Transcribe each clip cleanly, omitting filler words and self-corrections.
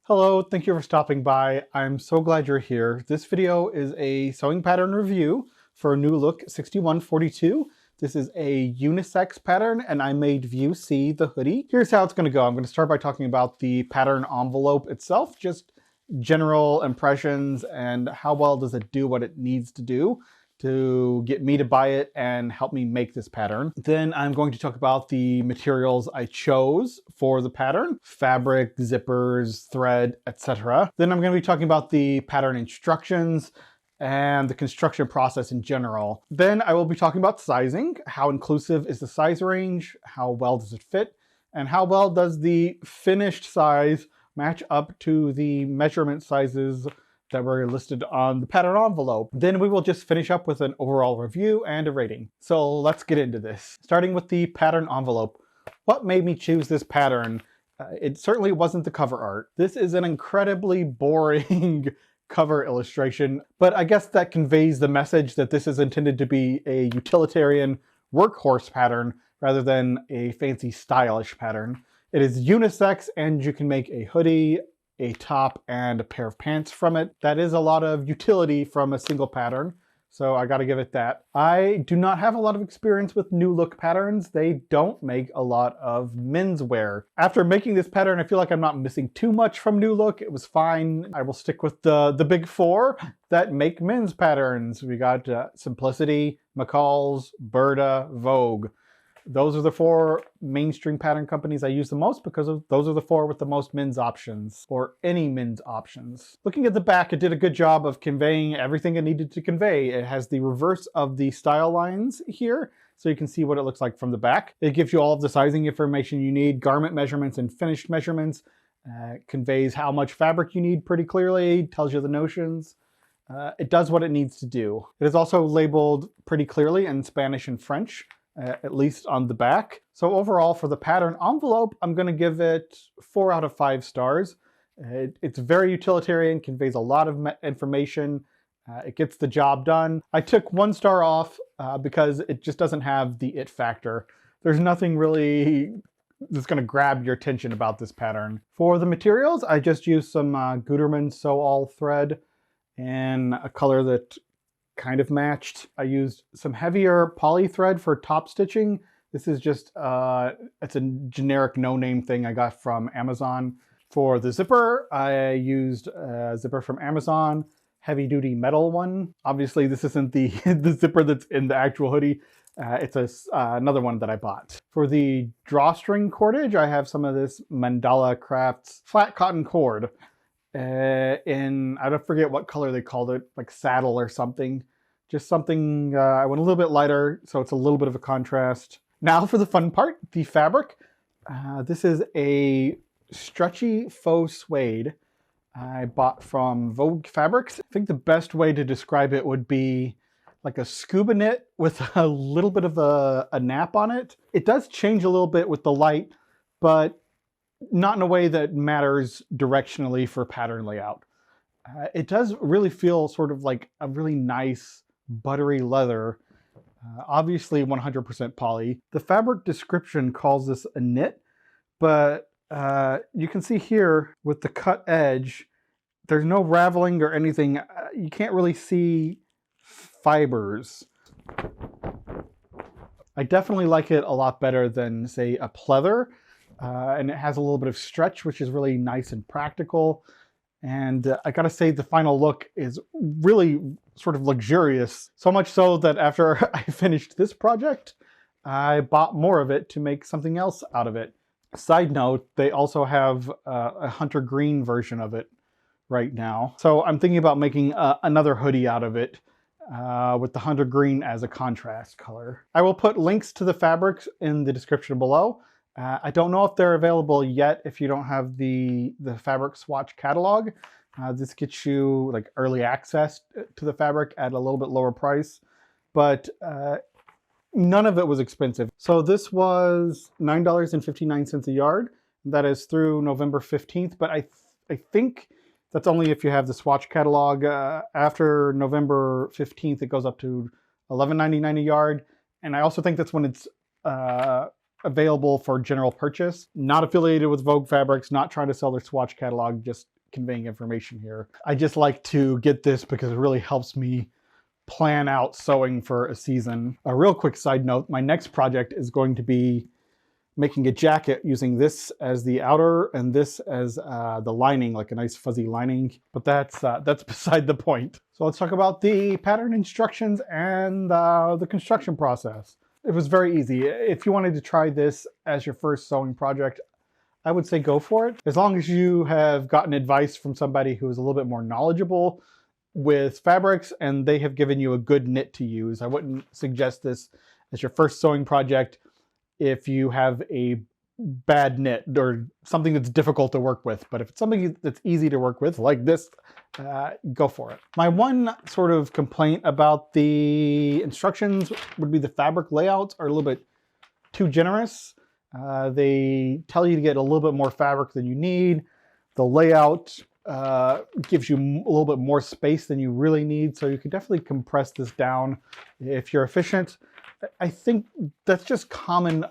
Hello, thank you for stopping by. I'm so glad you're here. This video is a sewing pattern review for a new look 6142. This is a unisex pattern and I made view C the hoodie. Here's how it's going to go. I'm going to start by talking about the pattern envelope itself, just general impressions and how well does it do what it needs to do to get me to buy it and help me make this pattern. Then I'm going to talk about the materials I chose for the pattern: fabric, zippers, thread, etc. Then I'm going to be talking about the pattern instructions and the construction process in general. Then I will be talking about sizing. How inclusive is the size range? How well does it fit? And how well does the finished size match up to the measurement sizes that were listed on the pattern envelope. Then we will just finish up with an overall review and a rating. So let's get into this. Starting with the pattern envelope. What made me choose this pattern? It certainly wasn't the cover art. This is an incredibly boring cover illustration, but I guess that conveys the message that this is intended to be a utilitarian workhorse pattern rather than a fancy stylish pattern. It is unisex and you can make a hoodie, a top, and a pair of pants from it. That is a lot of utility from a single pattern, so I gotta give it that. I do not have a lot of experience with new look patterns. They don't make a lot of menswear. After making this pattern, I feel like I'm not missing too much from new look. It was fine. I will stick with the big four that make men's patterns. We got Simplicity, McCall's, Burda, Vogue. Those are the four mainstream pattern companies I use the most because those are the four with the most men's options, or any men's options. Looking at the back, it did a good job of conveying everything it needed to convey. It has the reverse of the style lines here, so you can see what it looks like from the back. It gives you all of the sizing information you need, garment measurements and finished measurements. Conveys how much fabric you need pretty clearly, tells you the notions. It does what it needs to do. It is also labeled pretty clearly in Spanish and French, at least on the back. So overall, for the pattern envelope, I'm going to give it 4 out of 5 stars. It's very utilitarian, conveys a lot of information. It gets the job done. I took 1 star off because it just doesn't have the it factor. There's nothing really that's going to grab your attention about this pattern. For the materials, I just used some Gutermann Sew All thread in a color that kind of matched. I used some heavier poly thread for top stitching. This is just, it's a generic no-name thing I got from Amazon. For the zipper, I used a zipper from Amazon, heavy-duty metal one. Obviously, this isn't the, the zipper that's in the actual hoodie. It's another one that I bought. For the drawstring cordage, I have some of this Mandala Crafts flat cotton cord. In, I don't forget what color they called it, like saddle or something. Just something, I went a little bit lighter, so it's a little bit of a contrast. Now for the fun part, the fabric. This is a stretchy faux suede I bought from Vogue Fabrics. I think the best way to describe it would be like a scuba knit with a little bit of a nap on it. It does change a little bit with the light, but not in a way that matters directionally for pattern layout. It does really feel sort of like a really nice buttery leather, obviously 100% poly. The fabric description calls this a knit, but you can see here with the cut edge, there's no raveling or anything. You can't really see fibers. I definitely like it a lot better than, say, a pleather. And it has a little bit of stretch, which is really nice and practical. And I gotta say, the final look is really sort of luxurious. So much so that after I finished this project, I bought more of it to make something else out of it. Side note, they also have a hunter green version of it right now. So I'm thinking about making another hoodie out of it with the hunter green as a contrast color. I will put links to the fabrics in the description below. I don't know if they're available yet if you don't have the fabric swatch catalog. This gets you like early access to the fabric at a little bit lower price, but none of it was expensive. So this was $9.59 a yard. That is through November 15th, but I think that's only if you have the swatch catalog. After November 15th, it goes up to $11.99 a yard. And I also think that's when it's available for general purchase. Not affiliated with Vogue Fabrics, not trying to sell their swatch catalog, just conveying information here. I just like to get this because it really helps me plan out sewing for a season. A real quick side note, my next project is going to be making a jacket using this as the outer and this as the lining, like a nice fuzzy lining. But that's beside the point. So let's talk about the pattern instructions and the construction process. It was very easy. If you wanted to try this as your first sewing project, I would say go for it. As long as you have gotten advice from somebody who is a little bit more knowledgeable with fabrics and they have given you a good knit to use. I wouldn't suggest this as your first sewing project if you have a bad knit or something that's difficult to work with. But if it's something that's easy to work with, like this, go for it. My one sort of complaint about the instructions would be the fabric layouts are a little bit too generous. They tell you to get a little bit more fabric than you need. The layout gives you a little bit more space than you really need, so you can definitely compress this down if you're efficient. I think that's just common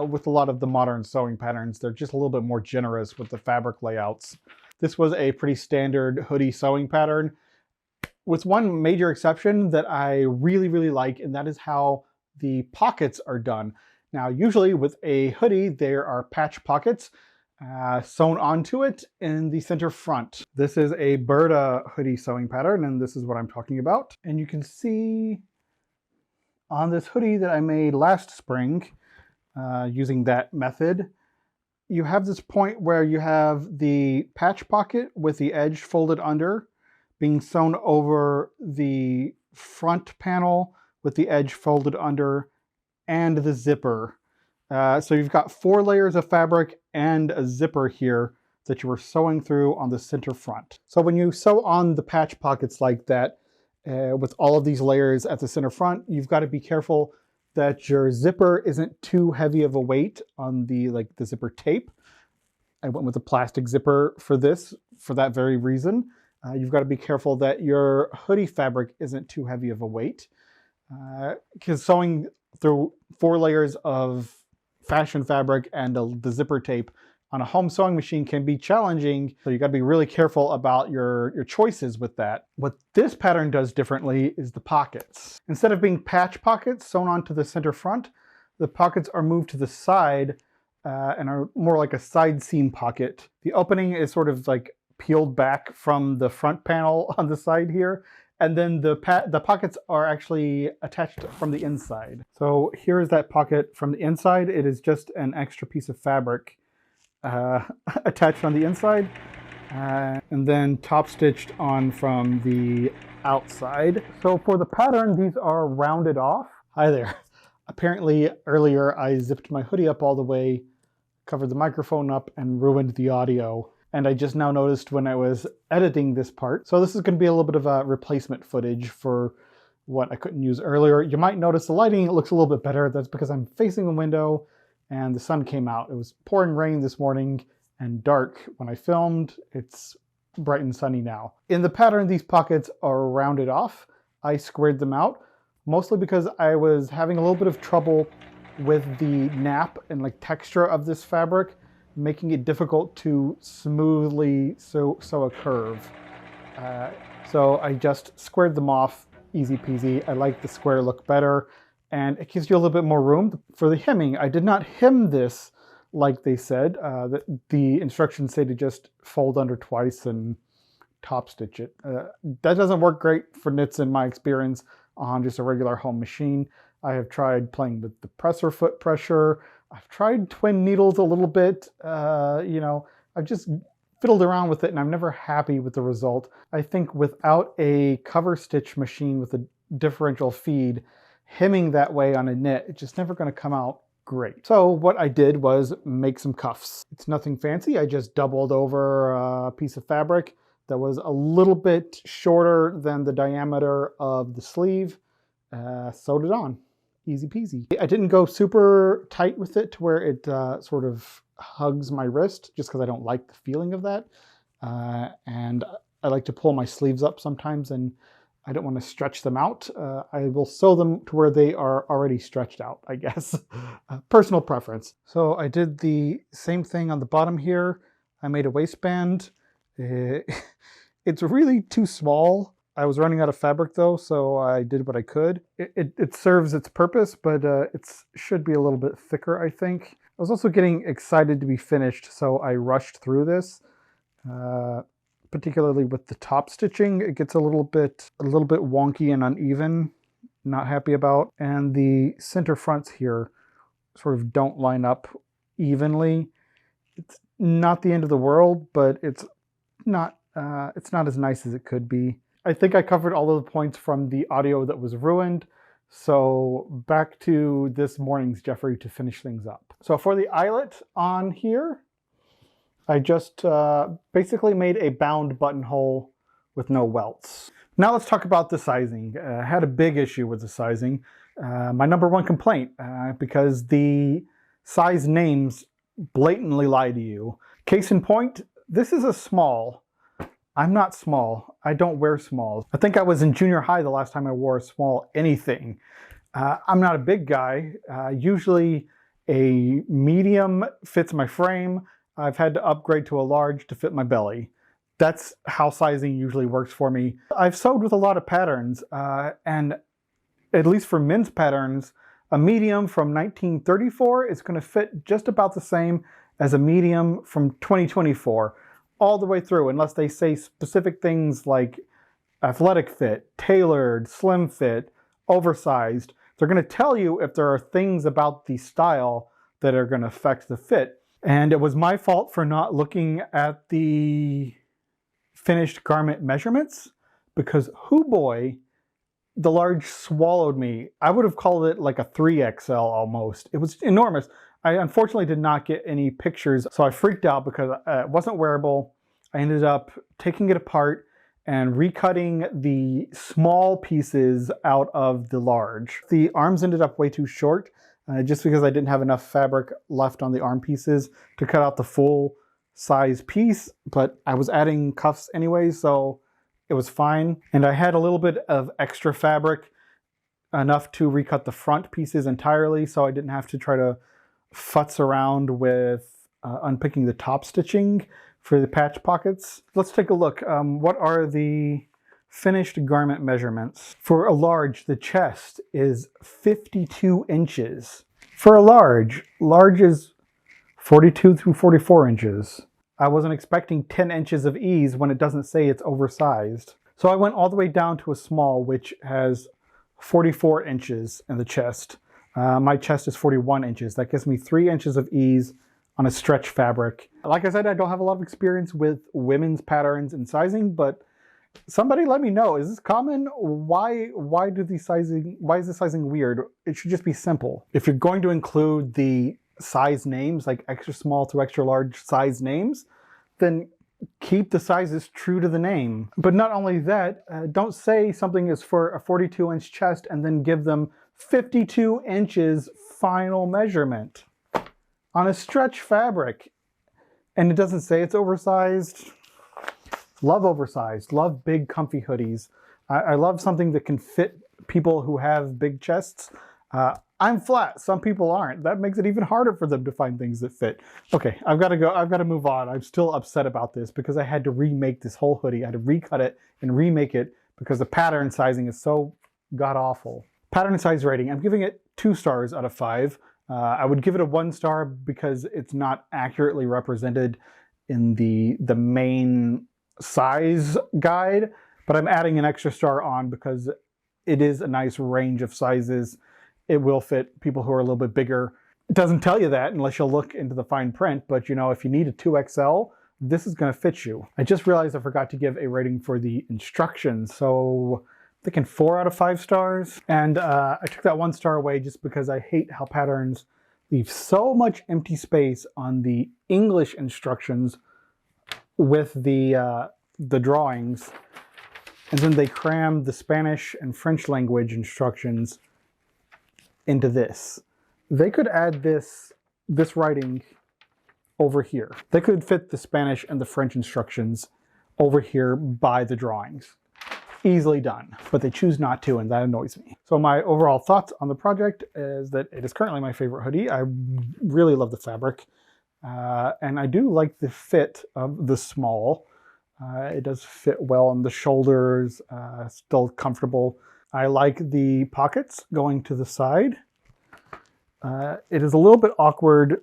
with a lot of the modern sewing patterns. They're just a little bit more generous with the fabric layouts. This was a pretty standard hoodie sewing pattern, with one major exception that I really, really like, and that is how the pockets are done. Now, usually with a hoodie, there are patch pockets sewn onto it in the center front. This is a Berta hoodie sewing pattern, and this is what I'm talking about. And you can see on this hoodie that I made last spring, using that method, you have this point where you have the patch pocket with the edge folded under, being sewn over the front panel with the edge folded under, and the zipper. So you've got 4 layers of fabric and a zipper here that you were sewing through on the center front. So when you sew on the patch pockets like that, with all of these layers at the center front, you've got to be careful that your zipper isn't too heavy of a weight on the zipper tape. I went with a plastic zipper for this, for that very reason. You've got to be careful that your hoodie fabric isn't too heavy of a weight, because sewing through 4 layers of fashion fabric and the zipper tape on a home sewing machine can be challenging, so you got to be really careful about your choices with that. What this pattern does differently is the pockets. Instead of being patch pockets sewn onto the center front, the pockets are moved to the side and are more like a side seam pocket. The opening is sort of like peeled back from the front panel on the side here, and then the pockets are actually attached from the inside. So here is that pocket from the inside. It is just an extra piece of fabric attached on the inside, and then top stitched on from the outside. So for the pattern, these are rounded off. Hi there. Apparently earlier I zipped my hoodie up all the way, covered the microphone up, and ruined the audio. And I just now noticed when I was editing this part. So this is going to be a little bit of a replacement footage for what I couldn't use earlier. You might notice the lighting looks a little bit better. That's because I'm facing a window and the sun came out. It was pouring rain this morning and dark when I filmed. It's bright and sunny now. In the pattern, these pockets are rounded off. I squared them out, mostly because I was having a little bit of trouble with the nap and texture of this fabric, making it difficult to smoothly sew a curve. So I just squared them off, easy peasy. I like the square look better, and it gives you a little bit more room. For the hemming, I did not hem this like they said. The instructions say to just fold under twice and top stitch it. That doesn't work great for knits in my experience on just a regular home machine. I have tried playing with the presser foot pressure. I've tried twin needles a little bit. I've just fiddled around with it and I'm never happy with the result. I think without a cover stitch machine with a differential feed, hemming that way on a knit, it's just never going to come out great. So what I did was make some cuffs. It's nothing fancy. I just doubled over a piece of fabric that was a little bit shorter than the diameter of the sleeve, sewed it on. Easy peasy. I didn't go super tight with it to where it sort of hugs my wrist, just because I don't like the feeling of that. And I like to pull my sleeves up sometimes and I don't want to stretch them out. I will sew them to where they are already stretched out, I guess. Personal preference. So I did the same thing on the bottom here. I made a waistband. It's really too small. I was running out of fabric though, so I did what I could. It serves its purpose, but it should be a little bit thicker, I think. I was also getting excited to be finished, so I rushed through this. Particularly with the top stitching, it gets a little bit wonky and uneven. Not happy about. And the center fronts here sort of don't line up evenly. It's not the end of the world, but it's not as nice as it could be. I think I covered all of the points from the audio that was ruined. So back to this morning's Jeffrey to finish things up. So for the eyelet on here, I just basically made a bound buttonhole with no welts. Now let's talk about the sizing. I had a big issue with the sizing. My number one complaint, because the size names blatantly lie to you. Case in point, this is a small. I'm not small. I don't wear smalls. I think I was in junior high the last time I wore a small anything. I'm not a big guy. Usually a medium fits my frame. I've had to upgrade to a large to fit my belly. That's how sizing usually works for me. I've sewed with a lot of patterns, and at least for men's patterns, a medium from 1934 is going to fit just about the same as a medium from 2024, all the way through, unless they say specific things like athletic fit, tailored, slim fit, oversized. They're going to tell you if there are things about the style that are going to affect the fit. And it was my fault for not looking at the finished garment measurements, because hoo boy, the large swallowed me. I would have called it like a 3XL almost. It was enormous. I unfortunately did not get any pictures, so I freaked out because it wasn't wearable. I ended up taking it apart and recutting the small pieces out of the large. The arms ended up way too short, just because I didn't have enough fabric left on the arm pieces to cut out the full size piece, but I was adding cuffs anyway, so it was fine. And I had a little bit of extra fabric, enough to recut the front pieces entirely, so I didn't have to try to futz around with unpicking the top stitching for the patch pockets. Let's take a look. What are the finished garment measurements? For a large, the chest is 52 inches. For a large is 42 through 44 inches. I wasn't expecting 10 inches of ease when it doesn't say it's oversized. So I went all the way down to a small, which has 44 inches in the chest. My chest is 41 inches. That gives me 3 inches of ease on a stretch fabric. Like I said, I don't have a lot of experience with women's patterns and sizing, but somebody let me know, is this common? Why is the sizing weird? It should just be simple. If you're going to include the size names, like extra small to extra large size names, then keep the sizes true to the name. But not only that, don't say something is for a 42-inch chest and then give them 52 inches final measurement on a stretch fabric. And it doesn't say it's oversized. Love oversized, love big comfy hoodies. I love something that can fit people who have big chests. I'm flat, some people aren't. That makes it even harder for them to find things that fit. Okay, I've got to go, I've got to move on. I'm still upset about this because I had to remake this whole hoodie. I had to recut it and remake it because the pattern sizing is so god-awful. Pattern size rating, I'm giving it 2 stars out of 5. I would give it a 1 star because it's not accurately represented in the main size guide, but I'm adding an extra star on because it is a nice range of sizes. It will fit people who are a little bit bigger. It doesn't tell you that unless you look into the fine print, but you know, if you need a 2XL, this is going to fit you. I just realized I forgot to give a rating for the instructions, so I'm thinking 4 out of 5 stars. And I took that 1 star away just because I hate how patterns leave so much empty space on the English instructions with the drawings, and then they cram the Spanish and French language instructions into this. They could add this writing over here. They could fit the Spanish and the French instructions over here by the drawings. easily done, but they choose not to, and that annoys me. So my overall thoughts on the project is that it is currently my favorite hoodie. I really love the fabric, and I do like the fit of the small. It does fit well on the shoulders, still comfortable. I like the pockets going to the side. It is a little bit awkward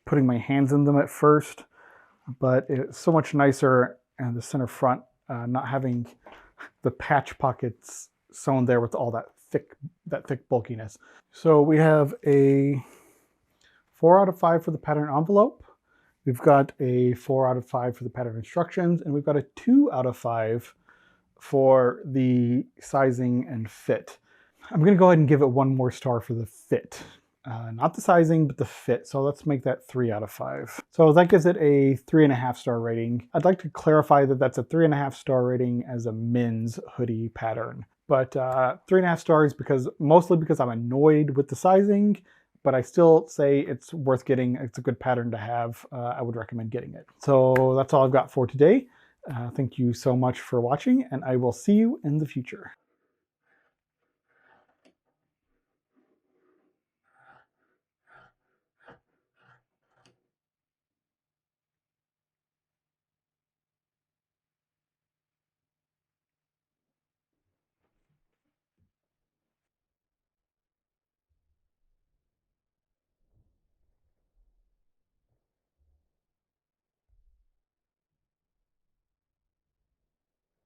putting my hands in them at first, but it's so much nicer in the center front, not having the patch pockets sewn there with all that thick bulkiness. So we have a 4 out of 5 for the pattern envelope. We've got a 4 out of 5 for the pattern instructions, and we've got a 2 out of 5 for the sizing and fit. I'm going to go ahead and give it 1 more star for the fit. Not the sizing, but the fit. So let's make that 3 out of 5. So that gives it a 3.5 star rating. I'd like to clarify that that's a 3.5 star rating as a men's hoodie pattern. But 3.5 stars mostly because I'm annoyed with the sizing, but I still say it's worth getting. It's a good pattern to have. I would recommend getting it. So that's all I've got for today. Thank you so much for watching, and I will see you in the future.